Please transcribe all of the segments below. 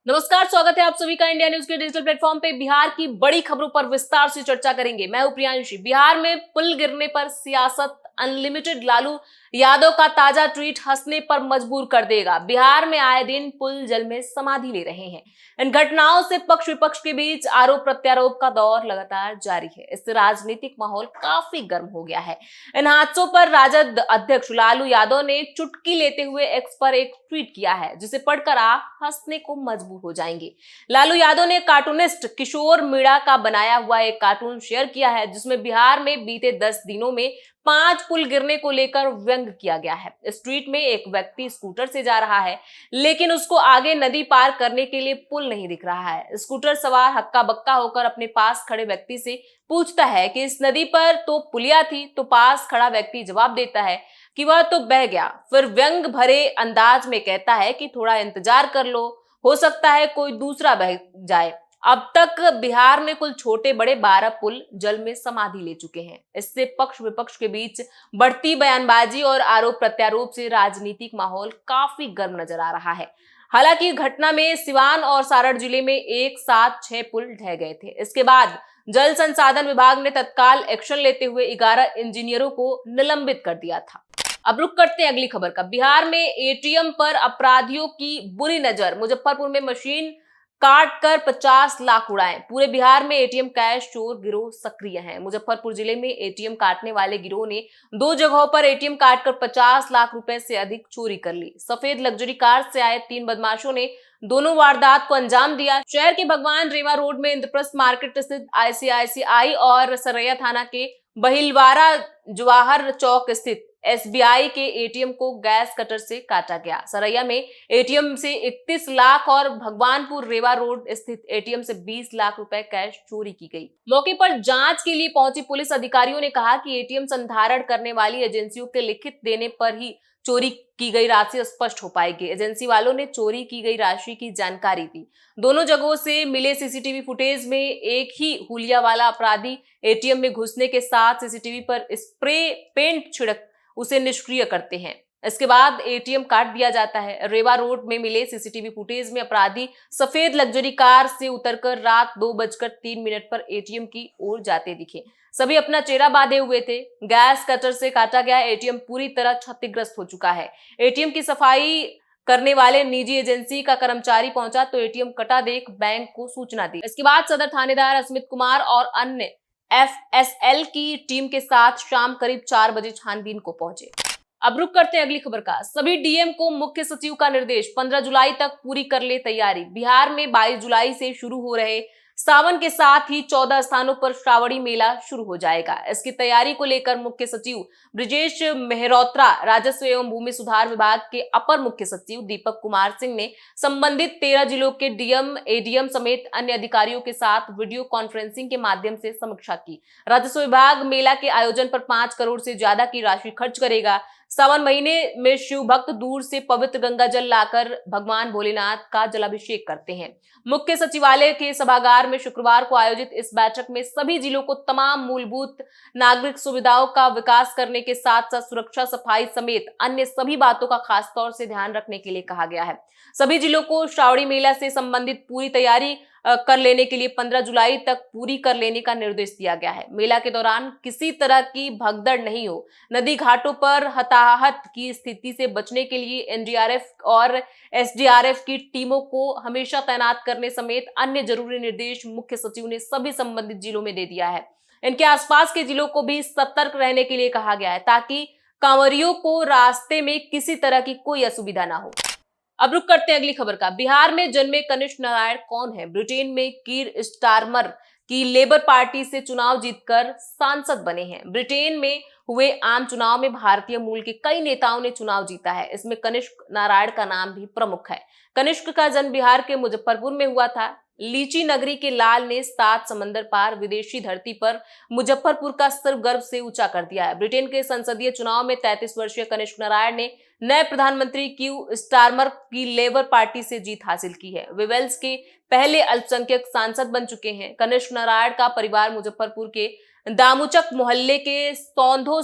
नमस्कार, स्वागत है आप सभी का इंडिया न्यूज के डिजिटल प्लेटफॉर्म पे। बिहार की बड़ी खबरों पर विस्तार से चर्चा करेंगे। मैं हूं प्रियांशी। बिहार में पुल गिरने पर सियासत अनलिमिटेड, लालू यादव का ताजा ट्वीट हंसने पर मजबूर कर देगा। बिहार में आए दिन पुल जल में समाधि ले रहे हैं। इन घटनाओं से पक्ष विपक्ष के बीच आरोप प्रत्यारोप का दौर लगातार जारी है। इससे राजनीतिक माहौल काफी गर्म हो गया है। इन हादसों पर राजद अध्यक्ष लालू यादव ने चुटकी लेते हुए एक्स पर एक ट्वीट किया है, जिसे पढ़कर आप हंसने को मजबूर हो जाएंगे। लालू यादव ने कार्टूनिस्ट किशोर मीणा का बनाया हुआ एक कार्टून शेयर किया है, जिसमें बिहार में बीते 10 दिनों में 5 पुल गिरने को लेकर व्यंग किया गया है। इस ट्वीट में एक व्यक्ति स्कूटर से जा रहा है, लेकिन उसको आगे नदी पार करने के लिए पुल नहीं दिख रहा है। स्कूटर सवार हक्का बक्का होकर अपने पास खड़े व्यक्ति से पूछता है कि इस नदी पर तो पुलिया थी, तो पास खड़ा व्यक्ति जवाब देता है कि वह तो बह गया। फिर व्यंग भरे अंदाज में कहता है कि थोड़ा इंतजार कर लो, हो सकता है कोई दूसरा बह जाए। अब तक बिहार में कुल छोटे बड़े 12 पुल जल में समाधि ले चुके हैं। इससे पक्ष विपक्ष के बीच बढ़ती बयानबाजी और आरोप प्रत्यारोप से राजनीतिक माहौल काफी गर्म नजर आ रहा है। हालांकि घटना में सिवान और सारण जिले में एक साथ 6 पुल ढह गए थे। इसके बाद जल संसाधन विभाग ने तत्काल एक्शन लेते हुए 11 इंजीनियरों को निलंबित कर दिया था। अब रुक करते हैं अगली खबर का। बिहार में एटीएम पर अपराधियों की बुरी नजर। मुजफ्फरपुर में मशीन काट कर 50 लाख उड़ाए। पूरे बिहार में एटीएम कैश चोर गिरोह सक्रिय हैं। मुजफ्फरपुर जिले में एटीएम काटने वाले गिरोह ने 2 जगहों पर एटीएम काटकर 50 लाख रुपए से अधिक चोरी कर ली। सफेद लग्जरी कार से आए 3 बदमाशों ने दोनों वारदात को अंजाम दिया। शहर के भगवान रेवा रोड में इंद्रप्रस्थ मार्केट स्थित आईसीआईसीआई और सरैया थाना के बहिलवारा जवाहर चौक स्थित एसबीआई के एटीएम को गैस कटर से काटा गया। सरैया में एटीएम से 31 लाख और भगवानपुर रेवा रोड स्थित एटीएम से 20 लाख रुपए कैश चोरी की गई। मौके पर जांच के लिए पहुंची पुलिस अधिकारियों ने कहा कि एटीएम संधारण करने वाली एजेंसियों के लिखित देने पर ही चोरी की गई राशि स्पष्ट हो पाएगी। एजेंसी वालों ने चोरी की गई राशि की जानकारी दी। दोनों जगहों से मिले सीसीटीवी फुटेज में एक ही हुलिया वाला अपराधी एटीएम में घुसने के साथ सीसीटीवी पर स्प्रे पेंट छिड़क उसे निष्क्रिय करते हैं। इसके बाद एटीएम काट दिया जाता है। रेवा रोड में मिले सीसीटीवी फुटेज में अपराधी सफेद लग्जरी कार से उतरकर रात 2:03 पर एटीएम की ओर जाते दिखे। सभी अपना चेहरा बांधे हुए थे। गैस कटर से काटा गया एटीएम पूरी तरह क्षतिग्रस्त हो चुका है। एटीएम की सफाई करने वाले निजी एजेंसी का कर्मचारी पहुंचा तो एटीएम कटा देख बैंक को सूचना दी। इसके बाद सदर थानेदार अस्मित कुमार और अन्य एफएसएल की टीम के साथ शाम करीब 4 बजे छानबीन को पहुंचे। अब रुक करते हैं अगली खबर का। सभी डीएम को मुख्य सचिव का निर्देश, 15 जुलाई तक पूरी कर ले तैयारी। बिहार में 22 जुलाई से शुरू हो रहे सावन के साथ ही 14 स्थानों पर श्रावणी मेला शुरू हो जाएगा। इसकी तैयारी को लेकर मुख्य सचिव ब्रिजेश मेहरोत्रा, राजस्व एवं भूमि सुधार विभाग के अपर मुख्य सचिव दीपक कुमार सिंह ने संबंधित 13 जिलों के डीएम, एडीएम समेत अन्य अधिकारियों के साथ वीडियो कॉन्फ्रेंसिंग के माध्यम से समीक्षा की। राजस्व विभाग मेला के आयोजन पर 5 करोड़ से ज्यादा की राशि खर्च करेगा। सावन महीने में शिव भक्त दूर से पवित्र गंगा जल लाकर भगवान भोलेनाथ का जलाभिषेक करते हैं। मुख्य सचिवालय के सभागार में शुक्रवार को आयोजित इस बैठक में सभी जिलों को तमाम मूलभूत नागरिक सुविधाओं का विकास करने के साथ साथ सुरक्षा, सफाई समेत अन्य सभी बातों का खासतौर से ध्यान रखने के लिए कहा गया है। सभी जिलों को श्रावणी मेला से संबंधित पूरी तैयारी कर लेने के लिए 15 जुलाई तक पूरी कर लेने का निर्देश दिया गया है। मेला के दौरान किसी तरह की भगदड़ नहीं हो। नदी घाटों पर हताहत की स्थिति से बचने के लिए एनडीआरएफ और एसडीआरएफ की टीमों को हमेशा तैनात करने समेत अन्य जरूरी निर्देश मुख्य सचिव ने सभी संबंधित जिलों में दे दिया है। इनके आसपास के जिलों को भी सतर्क रहने के लिए कहा गया है, ताकि कांवरियों को रास्ते में किसी तरह की कोई असुविधा ना हो। अब रुक करते हैं अगली खबर का। बिहार में जन्मे कनिष्क नारायण कौन है? ब्रिटेन में कीर स्टारमर की लेबर पार्टी से चुनाव जीतकर सांसद बने हैं। ब्रिटेन में हुए आम चुनाव में भारतीय मूल के कई नेताओं ने चुनाव जीता है। इसमें कनिष्क नारायण का नाम भी प्रमुख है। कनिष्क का जन्म बिहार के मुजफ्फरपुर में हुआ था। लीची नगरी के लाल ने 7 समंदर पार विदेशी धरती पर मुजफ्फरपुर का सिर गर्व से ऊंचा कर दिया है। ब्रिटेन के संसदीय चुनाव में 33 वर्षीय कनिष्क नारायण ने नए प्रधानमंत्री क्यू स्टारमर की लेबर पार्टी से जीत हासिल की है। वे वेल्स के पहले अल्पसंख्यक सांसद बन चुके हैं। कनिष्क नारायण का परिवार मुजफ्फरपुर के दामुचक मोहल्ले के सौंधो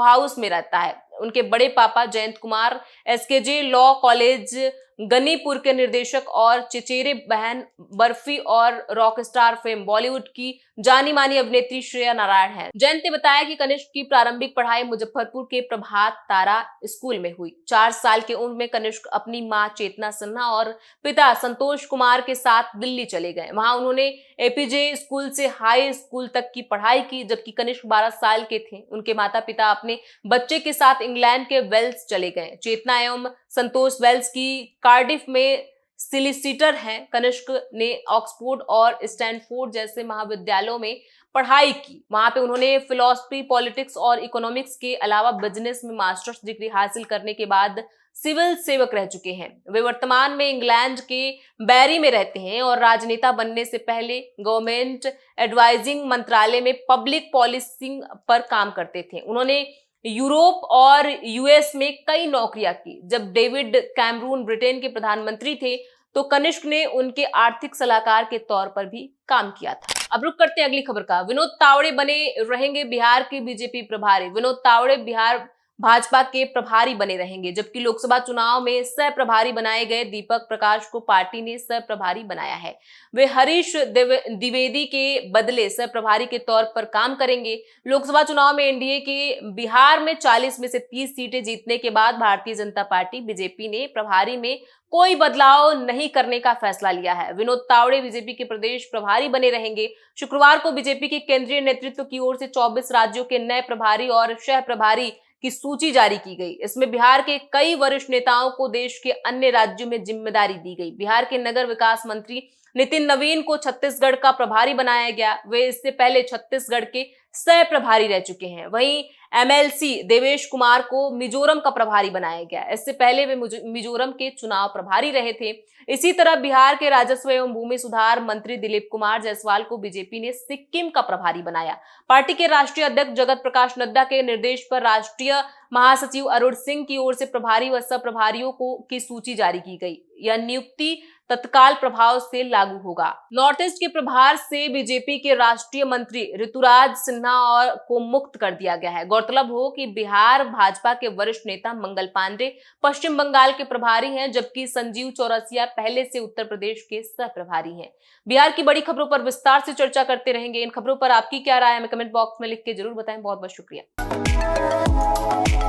हाउस में रहता है। उनके बड़े papa Jayant Kumar SKJ law college Ganipur के निर्देशक और चचेरे बहन बर्फी और रॉकस्टार फेम बॉलीवुड की जानी मानी अभिनेत्री श्रेया नारायण है। जयंत ने बताया कि कनिष्क की प्रारंभिक पढ़ाई मुजफ्फरपुर के प्रभात तारा स्कूल में हुई। 4 साल की उम्र में कनिष्क अपनी मां चेतना सिन्हा और पिता संतोष कुमार के साथ दिल्ली चले गए। वहां उन्होंने एपीजे स्कूल से हाई स्कूल तक की पढ़ाई की। जबकि कनिष्क 12 साल के थे, उनके माता पिता अपने बच्चे के साथ इंग्लैंड के वेल्स चले गए। चेतना एवं संतोष वेल्स की कार्डिफ में सिलिसिटर हैं। कनिष्क ने ऑक्सफोर्ड और स्टैनफोर्ड जैसे महाविद्यालयों में पढ़ाई की। वहां पे उन्होंने फिलॉसफी, पॉलिटिक्स और इकोनॉमिक्स के अलावा बिजनेस में मास्टर्स डिग्री हासिल करने के बाद सिविल सेवक रह चुके हैं। वे वर्तमान में इंग्लैंड के बैरी में रहते हैं और राजनेता बनने से पहले गवर्नमेंट एडवाइजिंग मंत्रालय में पब्लिक पॉलिसिंग पर काम करते थे। उन्होंने यूरोप और यूएस में कई नौकरियां की। जब डेविड कैमरून ब्रिटेन के प्रधानमंत्री थे तो कनिष्क ने उनके आर्थिक सलाहकार के तौर पर भी काम किया था। अब रुक करते हैं अगली खबर का। विनोद तावड़े बने रहेंगे बिहार के बीजेपी प्रभारी। विनोद तावड़े बिहार भाजपा के प्रभारी बने रहेंगे, जबकि लोकसभा चुनाव में सह प्रभारी बनाए गए दीपक प्रकाश को पार्टी ने सह प्रभारी बनाया है। वे हरीश द्विवेदी के बदले सह प्रभारी के तौर पर काम करेंगे। लोकसभा चुनाव में एनडीए के बिहार में 40 में से 30 सीटें जीतने के बाद भारतीय जनता पार्टी बीजेपी ने प्रभारी में कोई बदलाव नहीं करने का फैसला लिया है। विनोद तावड़े बीजेपी के प्रदेश प्रभारी बने रहेंगे। शुक्रवार को बीजेपी के केंद्रीय नेतृत्व की ओर से 24 राज्यों के नए प्रभारी और सह प्रभारी की सूची जारी की गई। इसमें बिहार के कई वरिष्ठ नेताओं को देश के अन्य राज्यों में जिम्मेदारी दी गई। बिहार के नगर विकास मंत्री नितिन नवीन को छत्तीसगढ़ का प्रभारी बनाया गया। वे इससे पहले छत्तीसगढ़ के सह प्रभारी रह चुके हैं। वहीं एमएलसी देवेश कुमार को मिजोरम का प्रभारी बनाया गया। इससे पहले वे मिजोरम के चुनाव प्रभारी रहे थे। इसी तरह बिहार के राजस्व एवं भूमि सुधार मंत्री दिलीप कुमार जायसवाल को बीजेपी ने सिक्किम का प्रभारी बनाया। पार्टी के राष्ट्रीय अध्यक्ष जगत प्रकाश नड्डा के निर्देश पर राष्ट्रीय महासचिव अरुण सिंह की ओर से प्रभारी व सह प्रभारियों की सूची जारी की गई। यह नियुक्ति तत्काल प्रभाव से लागू होगा। नॉर्थ ईस्ट के प्रभार से बीजेपी के राष्ट्रीय मंत्री ऋतुराज सिन्हा को मुक्त कर दिया गया है। गौरतलब हो कि बिहार भाजपा के वरिष्ठ नेता मंगल पांडे पश्चिम बंगाल के प्रभारी हैं, जबकि संजीव चौरसिया पहले से उत्तर प्रदेश के सह प्रभारी हैं। बिहार की बड़ी खबरों पर विस्तार से चर्चा करते रहेंगे। इन खबरों पर आपकी क्या राय है, हमें कमेंट बॉक्स में लिख के जरूर बताएं। बहुत बहुत शुक्रिया।